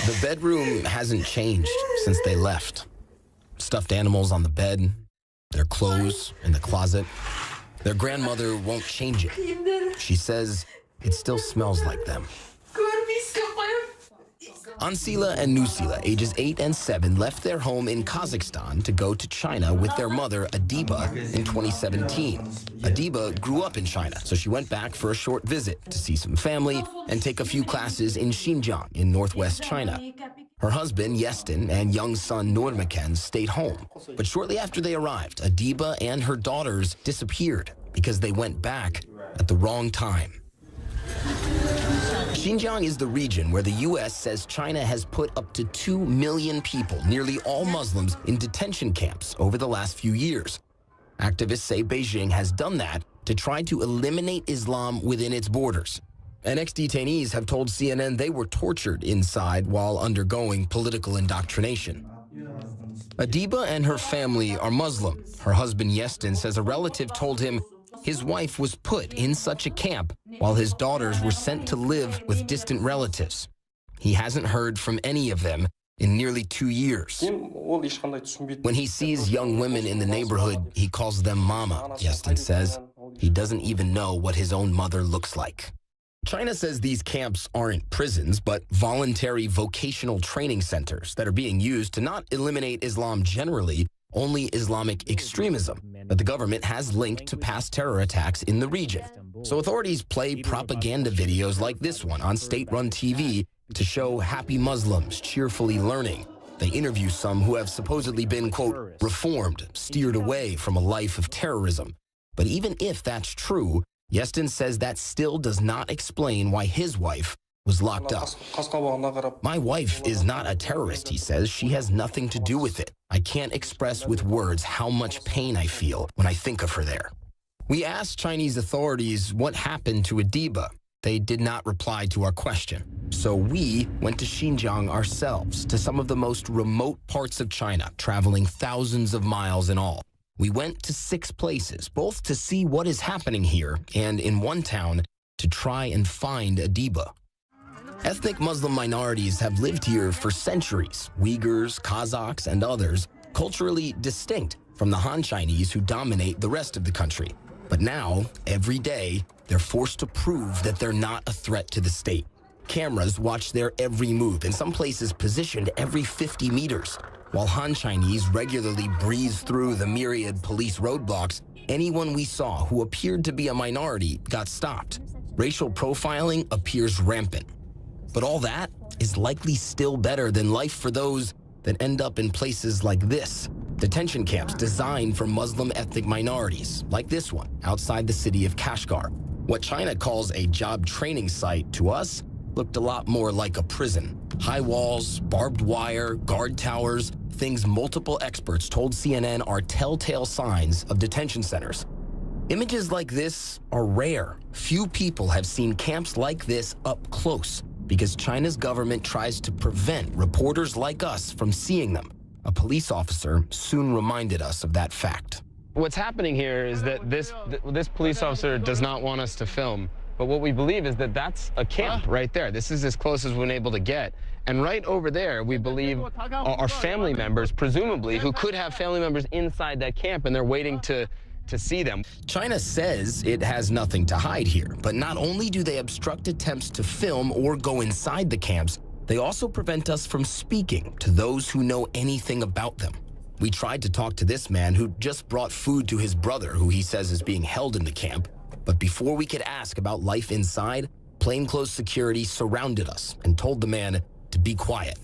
The bedroom hasn't changed since they left. Stuffed animals on the bed, their clothes in the closet. Their grandmother won't change it. She says it still smells like them. Ansila and Nusila, ages 8 and 7, left their home in Kazakhstan to go to China with their mother, Adiba, in 2017. Adiba grew up in China, so she went back for a short visit to see some family and take a few classes in Xinjiang in northwest China. Her husband, Yestin, and young son, Nurmaken, stayed home. But shortly after they arrived, Adiba and her daughters disappeared because they went back at the wrong time. Xinjiang is the region where the U.S. says China has put up to 2 million people, nearly all Muslims, in detention camps over the last few years. Activists say Beijing has done that to try to eliminate Islam within its borders. And ex-detainees have told CNN they were tortured inside while undergoing political indoctrination. Adiba and her family are Muslim. Her husband Yestin says a relative told him his wife was put in such a camp while his daughters were sent to live with distant relatives. He hasn't heard from any of them in nearly 2 years. When he sees young women in the neighborhood, he calls them mama, Yestin says. He doesn't even know what his own mother looks like. China says these camps aren't prisons, but voluntary vocational training centers that are being used to not eliminate Islam generally, only Islamic extremism that the government has linked to past terror attacks in the region. So authorities play propaganda videos like this one on state-run TV to show happy Muslims cheerfully learning. They interview some who have supposedly been, quote, reformed, steered away from a life of terrorism. But even if that's true, Yestin says that still does not explain why his wife was locked up. My wife is not a terrorist, he says. She has nothing to do with it. I can't express with words how much pain I feel when I think of her there. We asked Chinese authorities what happened to Adiba. They did not reply to our question. So we went to Xinjiang ourselves, to some of the most remote parts of China, traveling thousands of miles in all. We went to 6 places, both to see what is happening here and in one town to try and find Adiba. Ethnic Muslim minorities have lived here for centuries. Uyghurs, Kazakhs, and others, culturally distinct from the Han Chinese who dominate the rest of the country. But now, every day, they're forced to prove that they're not a threat to the state. Cameras watch their every move, in some places positioned every 50 meters. While Han Chinese regularly breeze through the myriad police roadblocks, anyone we saw who appeared to be a minority got stopped. Racial profiling appears rampant. But all that is likely still better than life for those that end up in places like this. Detention camps designed for Muslim ethnic minorities, like this one outside the city of Kashgar. What China calls a job training site to us looked a lot more like a prison. High walls, barbed wire, guard towers, things multiple experts told CNN are telltale signs of detention centers. Images like this are rare. Few people have seen camps like this up close because China's government tries to prevent reporters like us from seeing them. A police officer soon reminded us of that fact. What's happening here is that this police officer does not want us to film. But what we believe is that that's a camp right there. This is as close as we've been able to get. And right over there, we believe are family members, presumably, who could have family members inside that camp, and they're waiting to see them. China says it has nothing to hide here, but not only do they obstruct attempts to film or go inside the camps, they also prevent us from speaking to those who know anything about them. We tried to talk to this man who just brought food to his brother, who he says is being held in the camp. But before we could ask about life inside, plainclothes security surrounded us and told the man to be quiet.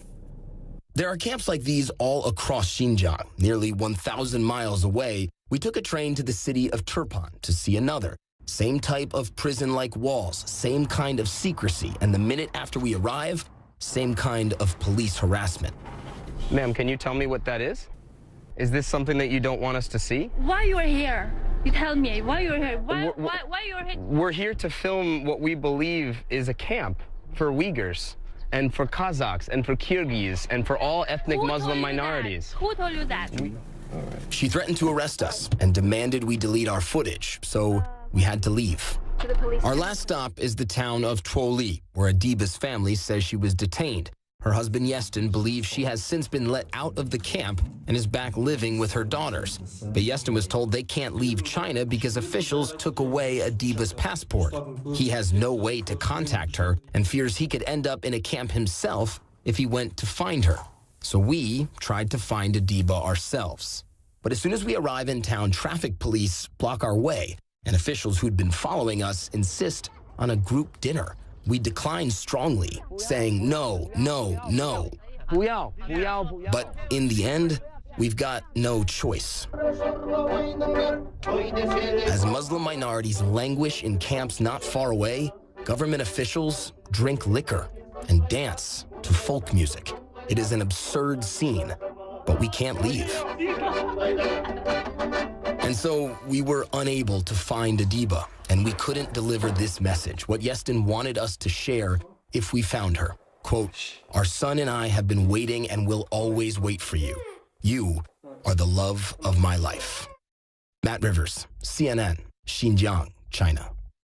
There are camps like these all across Xinjiang. Nearly 1,000 miles away, we took a train to the city of Turpan to see another. Same type of prison-like walls, same kind of secrecy, and the minute after we arrive, same kind of police harassment. Ma'am, can you tell me what that is? Is this something that you don't want us to see? Why you are here? You tell me why you're here. Why you're here? We're here to film what we believe is a camp for Uyghurs and for Kazakhs and for Kyrgyz and for all ethnic Muslim minorities. Who told you that? She threatened to arrest us and demanded we delete our footage, so we had to leave. Our last stop is the town of Tuoli, where Adiba's family says she was detained. Her husband Yestin believes she has since been let out of the camp and is back living with her daughters. But Yestin was told they can't leave China because officials took away Adiba's passport. He has no way to contact her and fears he could end up in a camp himself if he went to find her. So we tried to find Adiba ourselves. But as soon as we arrive in town, traffic police block our way, and officials who'd been following us insist on a group dinner. We decline strongly, saying no, no, no. But in the end, we've got no choice. As Muslim minorities languish in camps not far away, government officials drink liquor and dance to folk music. It is an absurd scene, but we can't leave. And so we were unable to find Adiba, and we couldn't deliver this message, what Yestin wanted us to share if we found her. Quote, "Our son and I have been waiting and will always wait for you. You are the love of my life." Matt Rivers, CNN, Xinjiang, China.